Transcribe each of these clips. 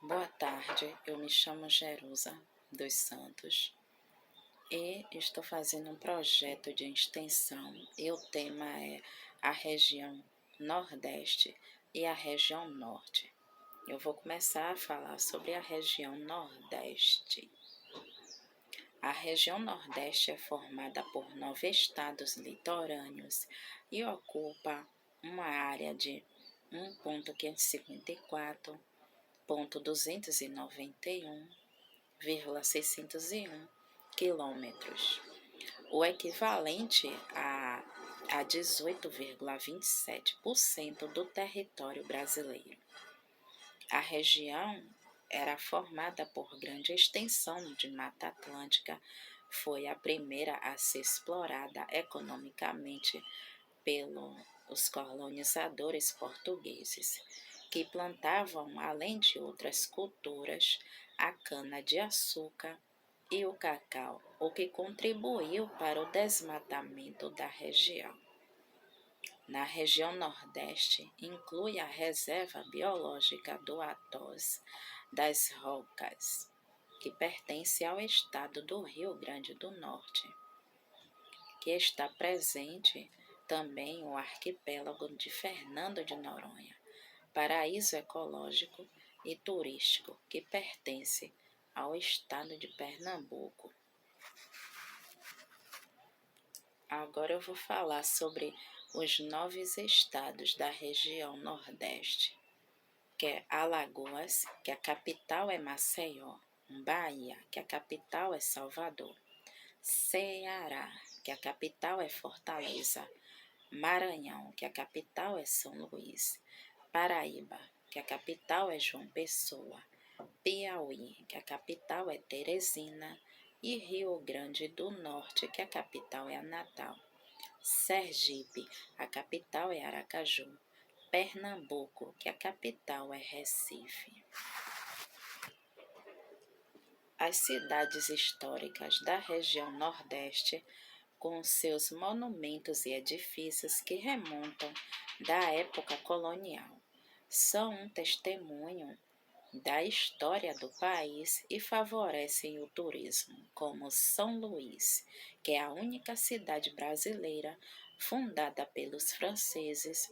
Boa tarde, eu me chamo Jerusa dos Santos e estou fazendo um projeto de extensão e o tema é a região Nordeste e a região Norte. Eu vou começar a falar sobre a região Nordeste. A região Nordeste é formada por 9 estados litorâneos e ocupa uma área de 1.554.291,601 quilômetros, o equivalente a 18,27% do território brasileiro. A região era formada por grande extensão de Mata Atlântica, foi a primeira a ser explorada economicamente pelos colonizadores portugueses, que plantavam, além de outras culturas, a cana-de-açúcar e o cacau, o que contribuiu para o desmatamento da região. Na região Nordeste, inclui a Reserva Biológica do Atós das Rocas, que pertence ao estado do Rio Grande do Norte, que está presente também o arquipélago de Fernando de Noronha, paraíso ecológico e turístico que pertence ao estado de Pernambuco. Agora eu vou falar sobre os 9 estados da região Nordeste, que é Alagoas, que a capital é Maceió, Bahia, que a capital é Salvador, Ceará, que a capital é Fortaleza, Maranhão, que a capital é São Luís, Paraíba, que a capital é João Pessoa, Piauí, que a capital é Teresina, e Rio Grande do Norte, que a capital é Natal, Sergipe, a capital é Aracaju, Pernambuco, que a capital é Recife. As cidades históricas da região Nordeste, com seus monumentos e edifícios que remontam da época colonial, são um testemunho da história do país e favorecem o turismo, como São Luís, que é a única cidade brasileira fundada pelos franceses,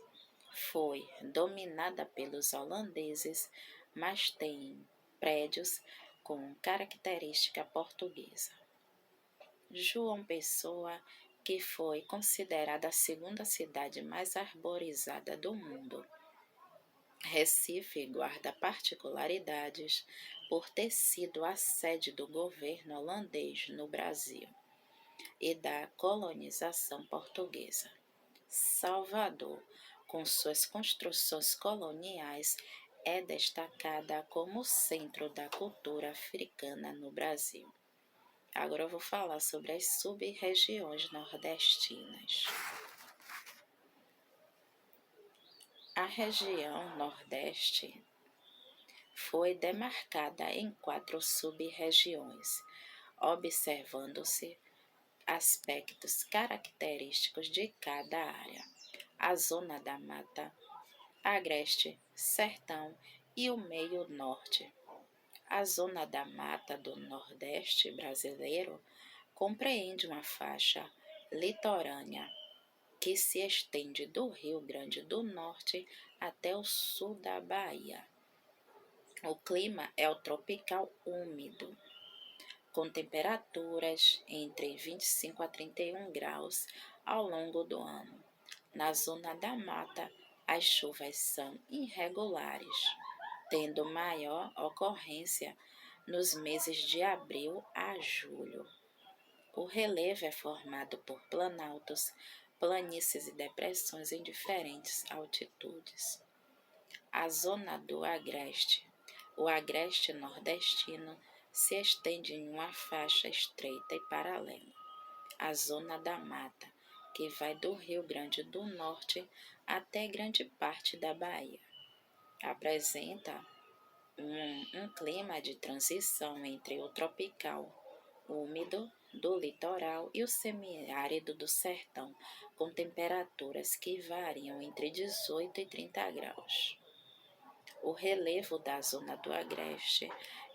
foi dominada pelos holandeses, mas tem prédios com característica portuguesa. João Pessoa, que foi considerada a segunda cidade mais arborizada do mundo. Recife guarda particularidades por ter sido a sede do governo holandês no Brasil e da colonização portuguesa. Salvador, com suas construções coloniais, é destacada como centro da cultura africana no Brasil. Agora eu vou falar sobre as sub-regiões nordestinas. A região Nordeste foi demarcada em 4 sub-regiões, observando-se aspectos característicos de cada área: a zona da mata, agreste, sertão e o meio norte. A zona da mata do Nordeste brasileiro compreende uma faixa litorânea que se estende do Rio Grande do Norte até o sul da Bahia. O clima é o tropical úmido, com temperaturas entre 25 a 31 graus ao longo do ano. Na zona da mata, as chuvas são irregulares, tendo maior ocorrência nos meses de abril a julho. O relevo é formado por planaltos, planícies e depressões em diferentes altitudes. A zona do agreste. O agreste nordestino se estende em uma faixa estreita e paralela. A zona da mata, que vai do Rio Grande do Norte até grande parte da Bahia, apresenta um clima de transição entre o tropical úmido do litoral e o semiárido do sertão, com temperaturas que variam entre 18 e 30 graus. O relevo da zona do agreste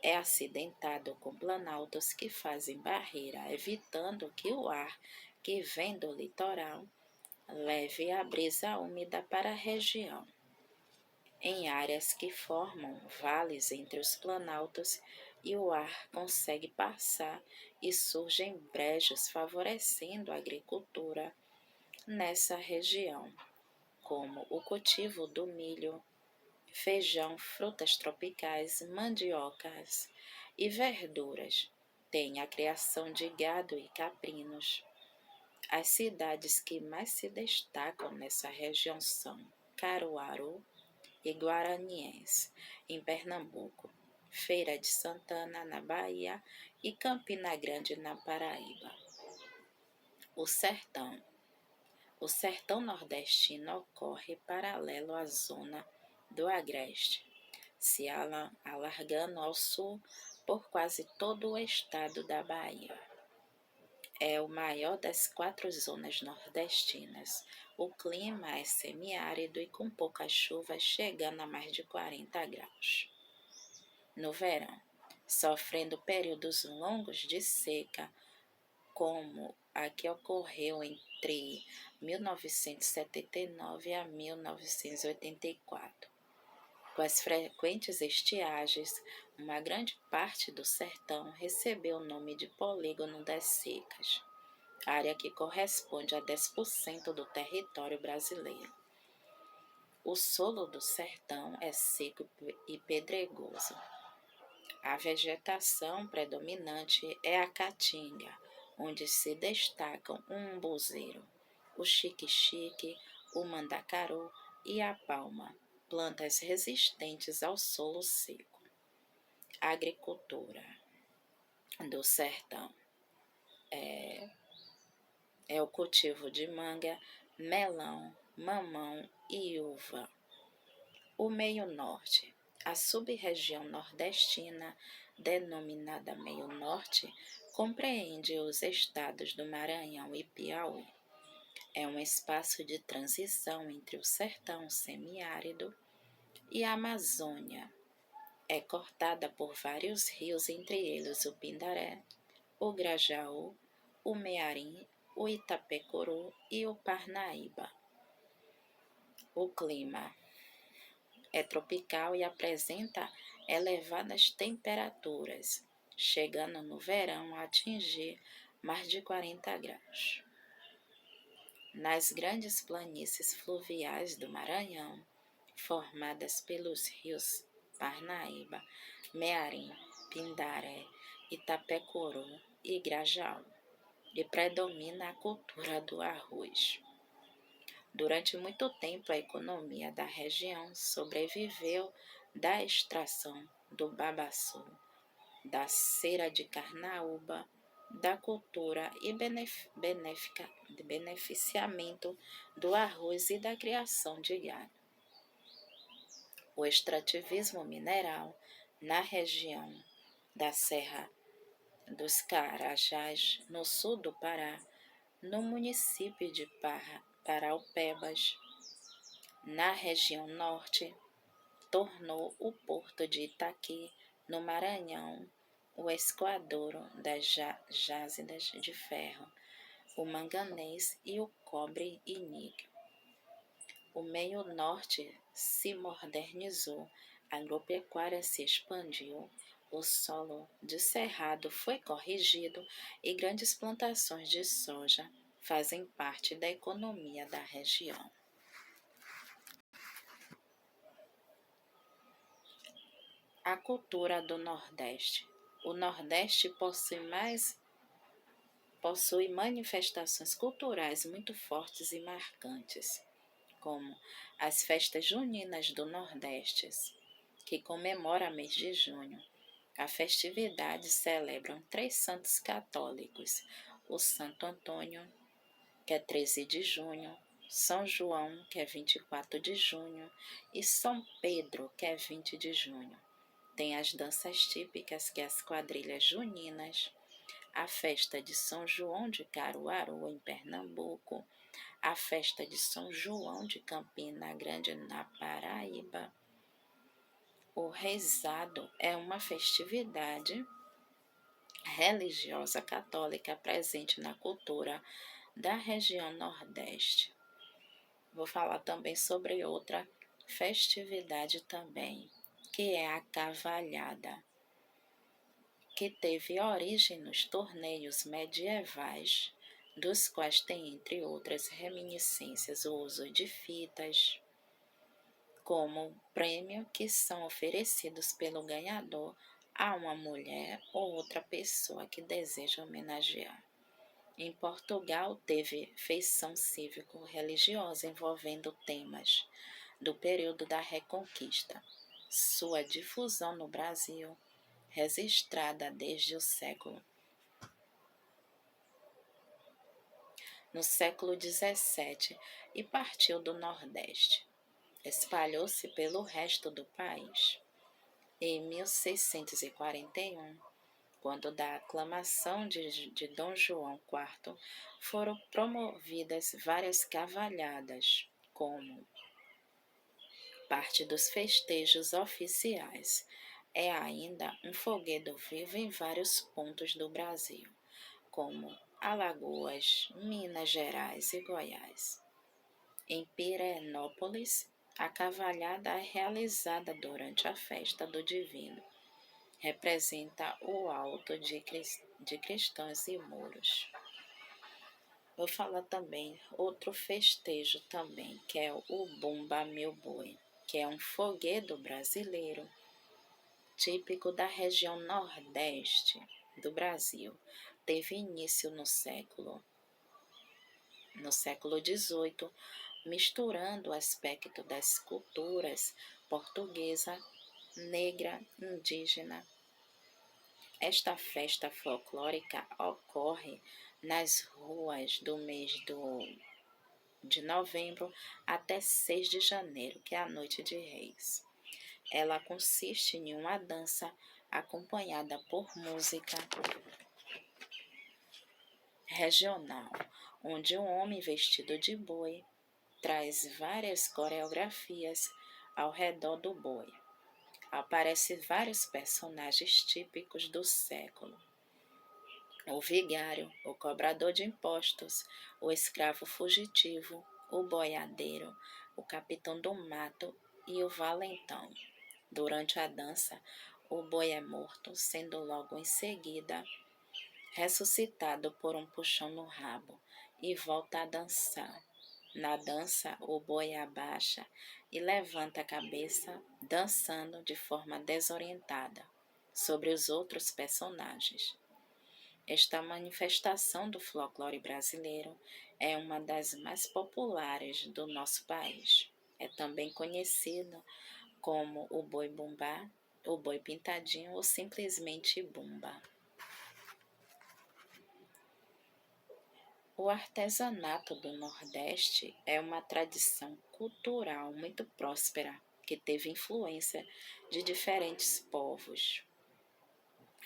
é acidentado com planaltos que fazem barreira, evitando que o ar que vem do litoral leve a brisa úmida para a região. Em áreas que formam vales entre os planaltos e o ar consegue passar e surgem brejos favorecendo a agricultura nessa região, como o cultivo do milho, feijão, frutas tropicais, mandiocas e verduras. Tem a criação de gado e caprinos. As cidades que mais se destacam nessa região são Caruaru e Guaraniense, em Pernambuco, Feira de Santana, na Bahia, e Campina Grande, na Paraíba. O sertão. O sertão nordestino ocorre paralelo à zona do agreste, se alargando ao sul por quase todo o estado da Bahia. É o maior das 4 zonas nordestinas. O clima é semiárido e com poucas chuvas, chegando a mais de 40 graus. No verão, sofrendo períodos longos de seca, como a que ocorreu entre 1979 a 1984. Com as frequentes estiagens, uma grande parte do sertão recebeu o nome de Polígono das Secas, área que corresponde a 10% do território brasileiro. O solo do sertão é seco e pedregoso. A vegetação predominante é a caatinga, onde se destacam o umbuzeiro, o xique-xique, o mandacaru e a palma, plantas resistentes ao solo seco. A agricultura do sertão é o cultivo de manga, melão, mamão e uva. O meio norte. A sub-região nordestina, denominada meio norte, compreende os estados do Maranhão e Piauí. É um espaço de transição entre o sertão semiárido e a Amazônia. É cortada por vários rios, entre eles o Pindaré, o Grajaú, o Mearim, o Itapecuru e o Parnaíba. O clima é tropical e apresenta elevadas temperaturas, chegando no verão a atingir mais de 40 graus. Nas grandes planícies fluviais do Maranhão, formadas pelos rios Parnaíba, Mearim, Pindaré, Itapecuru e Grajaú, e predomina a cultura do arroz. Durante muito tempo, a economia da região sobreviveu da extração do babaçu, da cera de carnaúba, da cultura e beneficiamento do arroz e da criação de gado. O extrativismo mineral na região da Serra dos Carajás, no sul do Pará, no município de Paraupebas, na região norte, tornou o porto de Itaqui, no Maranhão, o escoadouro das jazidas de ferro, o manganês e o cobre e níquel. O meio norte se modernizou, a agropecuária se expandiu, o solo de cerrado foi corrigido e grandes plantações de soja fazem parte da economia da região. A cultura do Nordeste. O Nordeste possui manifestações culturais muito fortes e marcantes, como as festas juninas do Nordeste, que comemora mês de junho. A festividade celebram 3 santos católicos: o Santo Antônio, que é 13 de junho, São João, que é 24 de junho, e São Pedro, que é 20 de junho. Tem as danças típicas, que é as quadrilhas juninas, a festa de São João de Caruaru, em Pernambuco, a festa de São João de Campina Grande, na Paraíba, O reisado é uma festividade religiosa católica presente na cultura da região Nordeste. Vou falar também sobre outra festividade também, que é a cavalhada, que teve origem nos torneios medievais, dos quais tem, entre outras reminiscências, o uso de fitas como prêmio que são oferecidos pelo ganhador a uma mulher ou outra pessoa que deseja homenagear. Em Portugal, teve feição cívico-religiosa envolvendo temas do período da Reconquista. Sua difusão no Brasil, registrada desde no século XVII e partiu do Nordeste. Espalhou-se pelo resto do país. Em 1641, quando da aclamação de Dom João IV, foram promovidas várias cavalhadas, como parte dos festejos oficiais. É ainda um foguedo vivo em vários pontos do Brasil, como Alagoas, Minas Gerais e Goiás. Em Pirenópolis, a cavalhada é realizada durante a festa do Divino. Representa o alto de cristãos e muros. Vou falar também outro festejo também, que é o Bumba Meu Boi, que é um foguedo brasileiro, típico da região nordeste do Brasil. Teve início no século XVIII, misturando o aspecto das culturas portuguesa, negra, indígena. Esta festa folclórica ocorre nas ruas do mês de novembro até 6 de janeiro, que é a Noite de Reis. Ela consiste em uma dança acompanhada por música regional, onde um homem vestido de boi traz várias coreografias ao redor do boi. Aparecem vários personagens típicos do século: o vigário, o cobrador de impostos, o escravo fugitivo, o boiadeiro, o capitão do mato e o valentão. Durante a dança, o boi é morto, sendo logo em seguida ressuscitado por um puxão no rabo e volta a dançar. Na dança, o boi abaixa e levanta a cabeça, dançando de forma desorientada sobre os outros personagens. Esta manifestação do folclore brasileiro é uma das mais populares do nosso país. É também conhecido como o boi bumbá, o boi pintadinho ou simplesmente bumba. O artesanato do Nordeste é uma tradição cultural muito próspera que teve influência de diferentes povos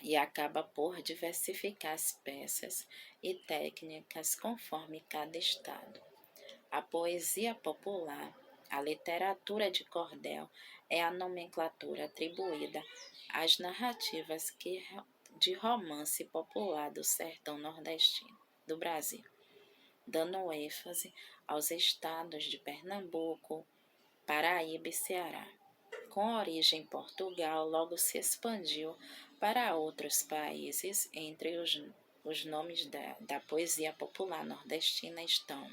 e acaba por diversificar as peças e técnicas conforme cada estado. A poesia popular, a literatura de cordel é a nomenclatura atribuída às narrativas de romance popular do sertão nordestino do Brasil, dando ênfase aos estados de Pernambuco, Paraíba e Ceará. Com origem em Portugal, logo se expandiu para outros países. Entre os nomes da poesia popular nordestina estão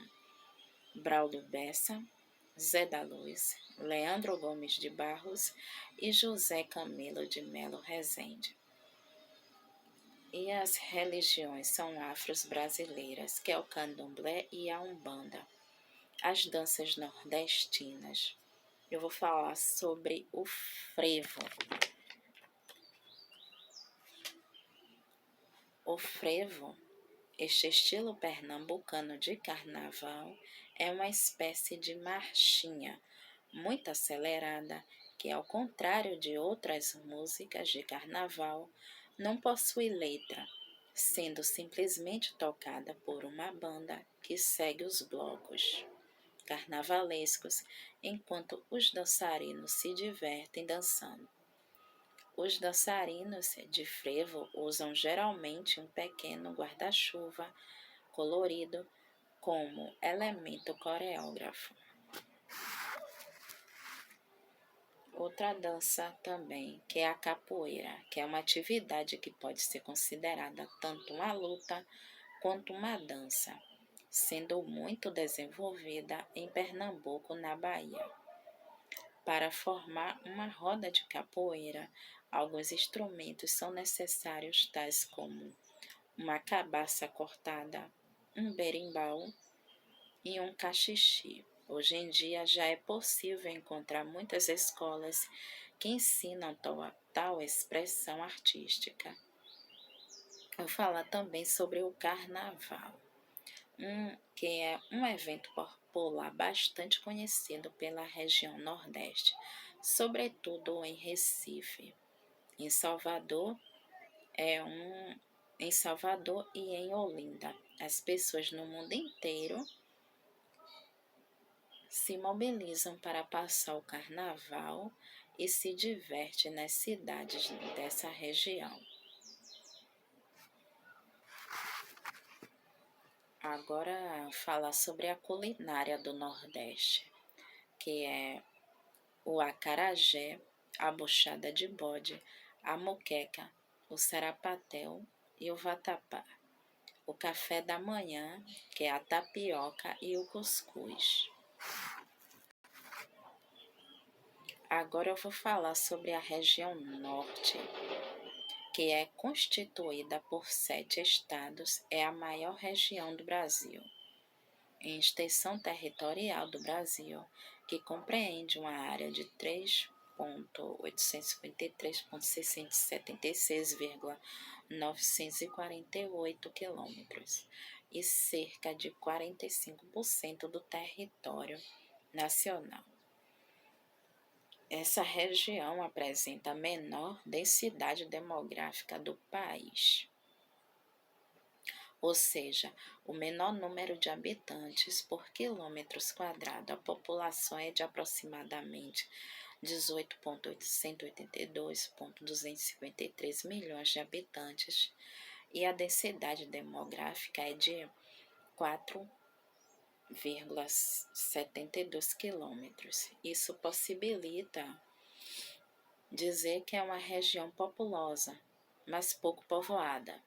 Braulio Bessa, Zé da Luz, Leandro Gomes de Barros e José Camilo de Melo Rezende. E as religiões são afro-brasileiras, que é o candomblé e a umbanda. As danças nordestinas. Eu vou falar sobre o frevo. O frevo, este estilo pernambucano de carnaval, é uma espécie de marchinha muito acelerada que, ao contrário de outras músicas de carnaval, não possui letra, sendo simplesmente tocada por uma banda que segue os blocos carnavalescos enquanto os dançarinos se divertem dançando. Os dançarinos de frevo usam geralmente um pequeno guarda-chuva colorido como elemento coreógrafo. Outra dança também, que é a capoeira, que é uma atividade que pode ser considerada tanto uma luta quanto uma dança, sendo muito desenvolvida em Pernambuco, na Bahia. Para formar uma roda de capoeira, alguns instrumentos são necessários, tais como uma cabaça cortada, um berimbau e um cachixi. Hoje em dia já é possível encontrar muitas escolas que ensinam tal expressão artística. Vou falar também sobre o carnaval, que é um evento popular bastante conhecido pela região Nordeste, sobretudo em Recife. Em Salvador, em Salvador e em Olinda. As pessoas no mundo inteiro se mobilizam para passar o carnaval e se divertem nas cidades dessa região. Agora, falar sobre a culinária do Nordeste, que é o acarajé, a buchada de bode, a moqueca, o sarapatel e o vatapá. O café da manhã, que é a tapioca e o cuscuz. Agora eu vou falar sobre a região norte, que é constituída por 7 estados, é a maior região do Brasil, em extensão territorial do Brasil, que compreende uma área de 3.853.676,948 quilômetros e cerca de 45% do território nacional. Essa região apresenta a menor densidade demográfica do país, ou seja, o menor número de habitantes por quilômetros quadrados. A população é de aproximadamente 18.182.253 milhões de habitantes e a densidade demográfica é de 4,72 quilômetros. Isso possibilita dizer que é uma região populosa, mas pouco povoada.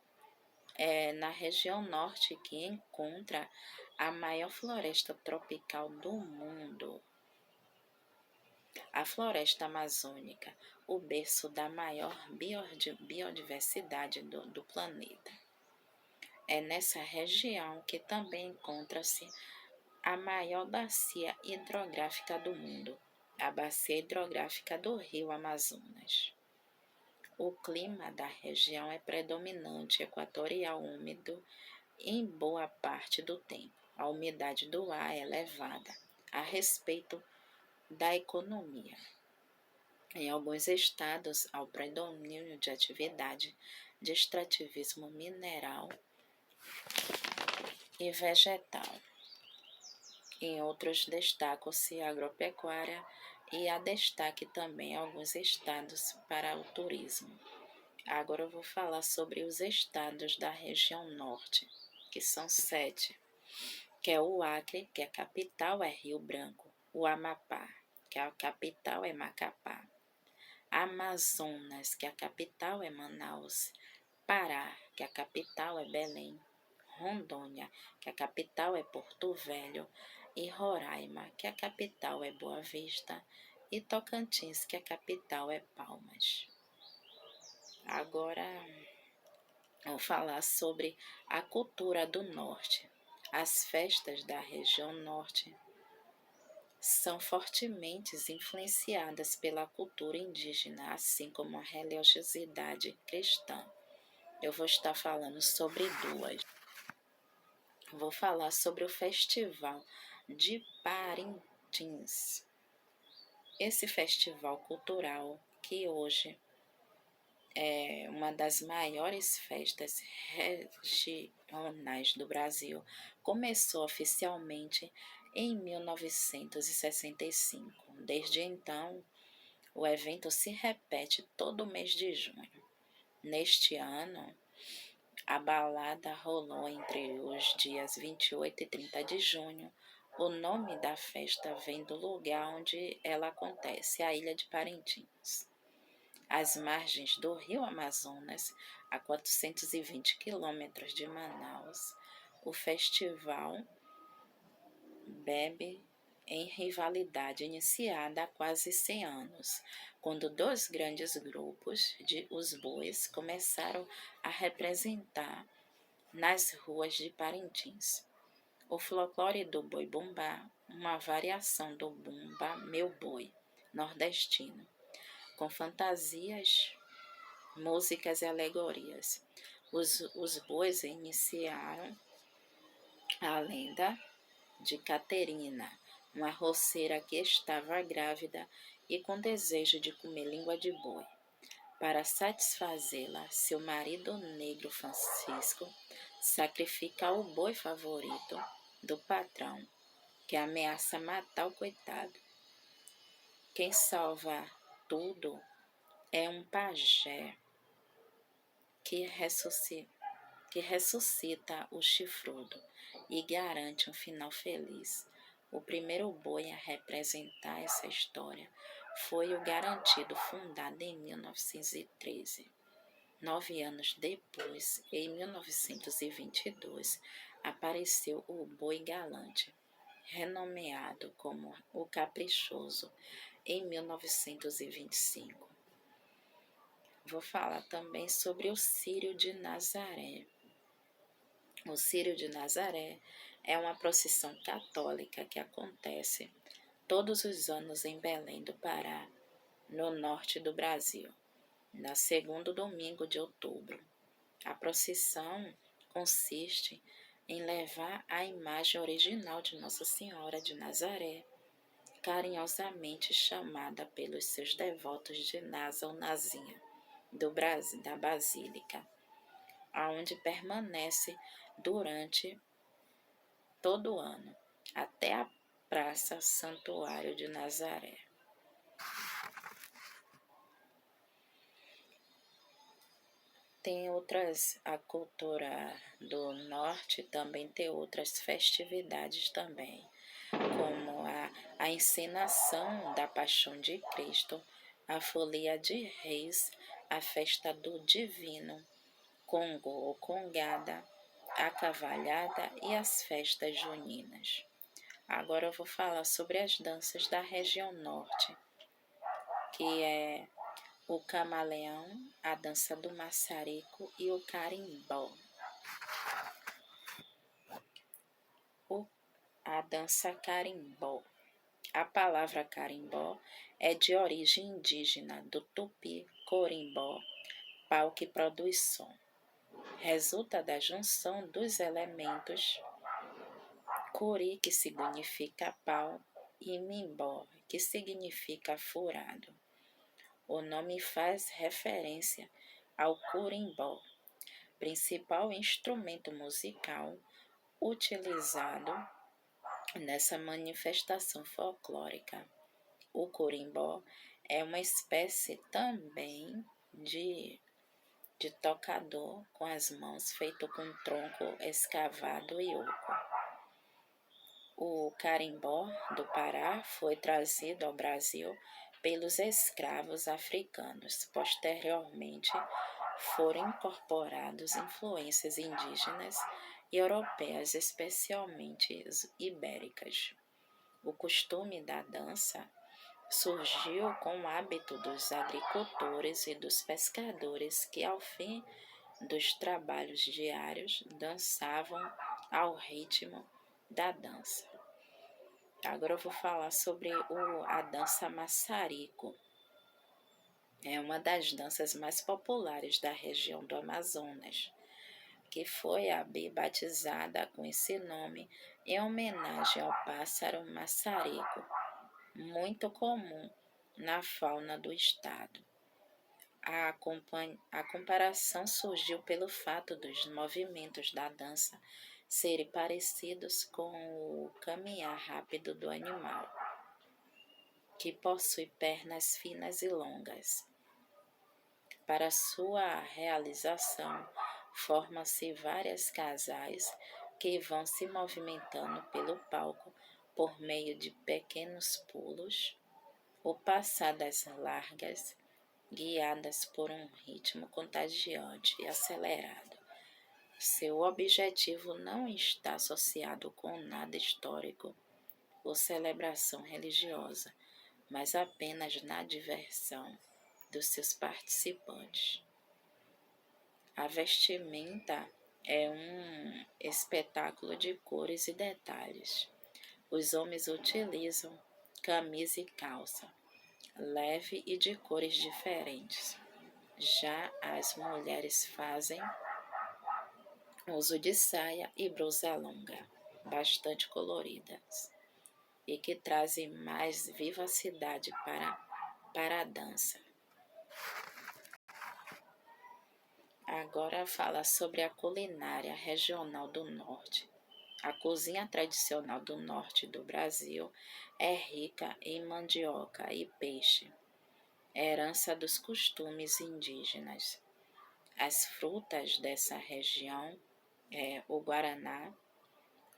É na região norte que encontra a maior floresta tropical do mundo. A floresta amazônica, o berço da maior biodiversidade do planeta. É nessa região que também encontra-se a maior bacia hidrográfica do mundo, a bacia hidrográfica do Rio Amazonas. O clima da região é predominante equatorial úmido em boa parte do tempo. A umidade do ar é elevada. A respeito da economia, em alguns estados, há o predomínio de atividade de extrativismo mineral e vegetal. Em outros, destacam-se a agropecuária e há destaque também em alguns estados para o turismo. Agora eu vou falar sobre os estados da região norte, que são 7, que é o Acre, que a capital é Rio Branco, o Amapá, que a capital é Macapá, Amazonas, que a capital é Manaus, Pará, que a capital é Belém, Rondônia, que a capital é Porto Velho, e Roraima, que a capital é Boa Vista, e Tocantins, que a capital é Palmas. Agora, vou falar sobre a cultura do norte. As festas da região norte são fortemente influenciadas pela cultura indígena, assim como a religiosidade cristã. Eu vou estar falando sobre duas. Vou falar sobre o Festival de Parintins. Esse festival cultural, que hoje é uma das maiores festas regionais do Brasil, começou oficialmente em 1965. Desde então, O evento se repete todo mês de junho. Neste ano, a balada rolou entre os dias 28 e 30 de junho. O nome da festa vem do lugar onde ela acontece, a Ilha de Parintins. Às margens do rio Amazonas, a 420 quilômetros de Manaus, o festival bebe em rivalidade iniciada há quase 100 anos, quando dois grandes grupos de os bois começaram a representar nas ruas de Parintins. O folclore do boi-bumbá, uma variação do bumba meu boi nordestino, com fantasias, músicas e alegorias. Os bois iniciaram a lenda de Caterina, uma roceira que estava grávida e com desejo de comer língua de boi. Para satisfazê-la, seu marido negro Francisco sacrifica o boi favorito do patrão, que ameaça matar o coitado. Quem salva tudo é um pajé que ressuscita o chifrudo e garante um final feliz. O primeiro boi a representar essa história foi o Garantido, fundado em 1913. 9 anos depois, em 1922, apareceu o Boi Galante, renomeado como o Caprichoso, em 1925. Vou falar também sobre o Círio de Nazaré. O Círio de Nazaré é uma procissão católica que acontece todos os anos em Belém do Pará, no norte do Brasil, no segundo domingo de outubro. A procissão consiste em levar a imagem original de Nossa Senhora de Nazaré, carinhosamente chamada pelos seus devotos de Nasa ou Nazinha, da Basílica, aonde permanece durante todo o ano, até a Praça Santuário de Nazaré. A cultura do norte também tem outras festividades também, como a encenação da Paixão de Cristo, a Folia de Reis, a Festa do Divino, Congo ou Congada, a Cavalhada e as festas juninas. Agora eu vou falar sobre as danças da região norte, que é o camaleão, a dança do maçarico e o carimbó. A dança carimbó. A palavra carimbó é de origem indígena do tupi corimbó, pau que produz som. Resulta da junção dos elementos cori, que significa pau, e mimbó, que significa furado. O nome faz referência ao corimbó, principal instrumento musical utilizado nessa manifestação folclórica. O corimbó é uma espécie também de tocador com as mãos, feito com tronco escavado e oco. O carimbó do Pará foi trazido ao Brasil pelos escravos africanos. Posteriormente, foram incorporados influências indígenas e europeias, especialmente ibéricas. O costume da dança surgiu com o hábito dos agricultores e dos pescadores que, ao fim dos trabalhos diários, dançavam ao ritmo da dança. Agora eu vou falar sobre a dança maçarico. É uma das danças mais populares da região do Amazonas, que foi batizada com esse nome em homenagem ao pássaro maçarico, muito comum na fauna do estado. A comparação surgiu pelo fato dos movimentos da dança serem parecidos com o caminhar rápido do animal. que possui pernas finas e longas. Para sua realização, formam-se vários casais que vão se movimentando pelo palco por meio de pequenos pulos ou passadas largas, guiadas por um ritmo contagiante e acelerado. Seu objetivo não está associado com nada histórico ou celebração religiosa, mas apenas na diversão dos seus participantes. A vestimenta é um espetáculo de cores e detalhes. Os homens utilizam camisa e calça, leve e de cores diferentes. Já as mulheres fazem uso de saia e blusa longa, bastante coloridas, e que trazem mais vivacidade para a dança. Agora fala sobre a culinária regional do norte. A cozinha tradicional do norte do Brasil é rica em mandioca e peixe, herança dos costumes indígenas. As frutas dessa região é o guaraná,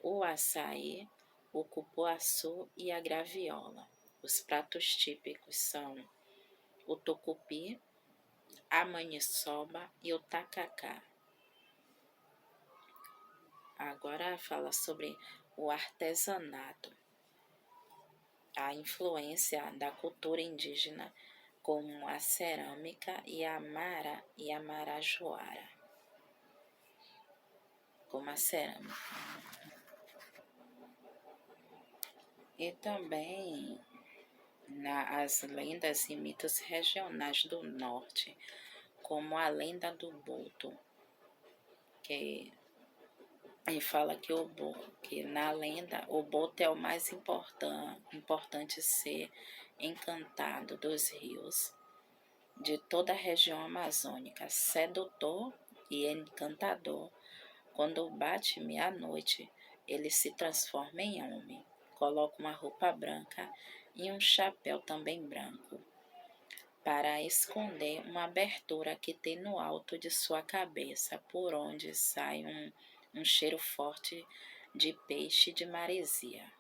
o açaí, o cupuaçu e a graviola. Os pratos típicos são o tucupi, a maniçoba e o tacacá. Agora fala sobre o artesanato, a influência da cultura indígena como a cerâmica e a marajoara. Como a cerâmica. E também as lendas e mitos regionais do norte, como a lenda do boto, que fala que na lenda o boto é o mais importante ser encantado dos rios de toda a região amazônica, sedutor e encantador. Quando bate meia-noite, ele se transforma em homem, coloca uma roupa branca e um chapéu também branco, para esconder uma abertura que tem no alto de sua cabeça, por onde sai um cheiro forte de peixe de maresia.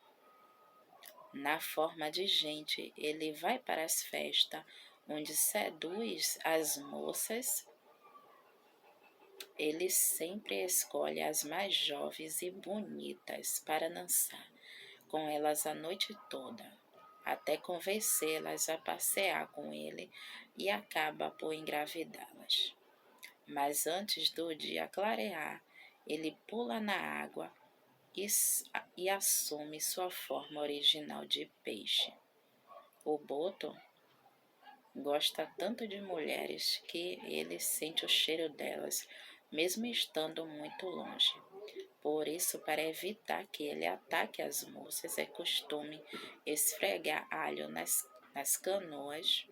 Na forma de gente, ele vai para as festas, onde seduz as moças. Ele sempre escolhe as mais jovens e bonitas para dançar com elas a noite toda, até convencê-las a passear com ele e acaba por engravidá-las. Mas antes do dia clarear, ele pula na água e assume sua forma original de peixe. O boto gosta tanto de mulheres que ele sente o cheiro delas, mesmo estando muito longe. Por isso, para evitar que ele ataque as moças, é costume esfregar alho nas canoas,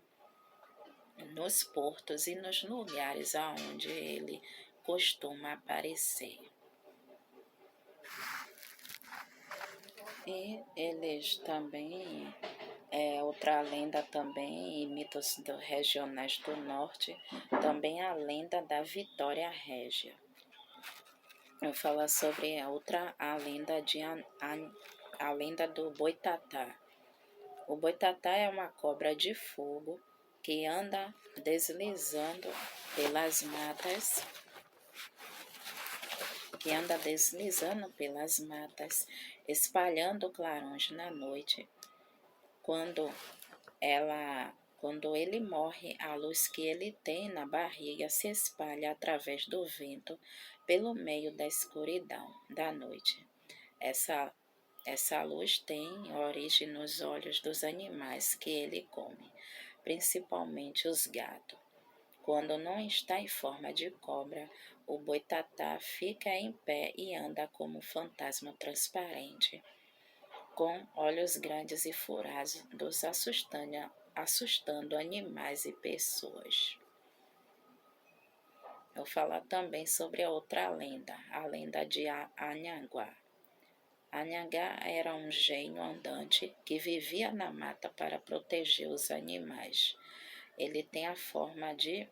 nos portos e nos lugares aonde ele costuma aparecer. E eles também, outra lenda também, e mitos regionais do norte, também a lenda da Vitória Régia. Eu vou falar sobre a lenda do boitatá. O boitatá é uma cobra de fogo que anda deslizando pelas matas, espalhando clarões na noite. Quando ele morre, a luz que ele tem na barriga se espalha através do vento pelo meio da escuridão da noite. Essa luz tem origem nos olhos dos animais que ele come, principalmente os gatos. Quando não está em forma de cobra, o boitatá fica em pé e anda como um fantasma transparente, com olhos grandes e furados, assustando animais e pessoas. Eu vou falar também sobre a outra lenda, a lenda de Anhanguá. Anhangá era um gênio andante que vivia na mata para proteger os animais. Ele tem a forma de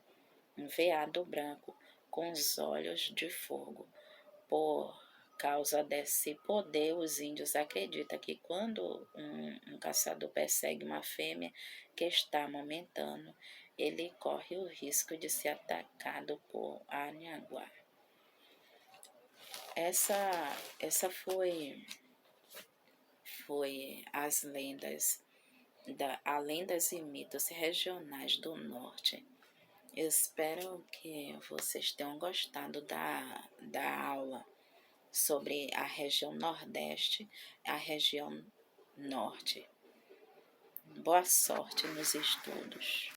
um veado branco com os olhos de fogo. Por causa desse poder, os índios acreditam que quando um caçador persegue uma fêmea que está amamentando, ele corre o risco de ser atacado por Anhanguá. Essa foi as lendas, lendas e mitos regionais do norte. Eu espero que vocês tenham gostado da aula sobre a região Nordeste, a região Norte. Boa sorte nos estudos.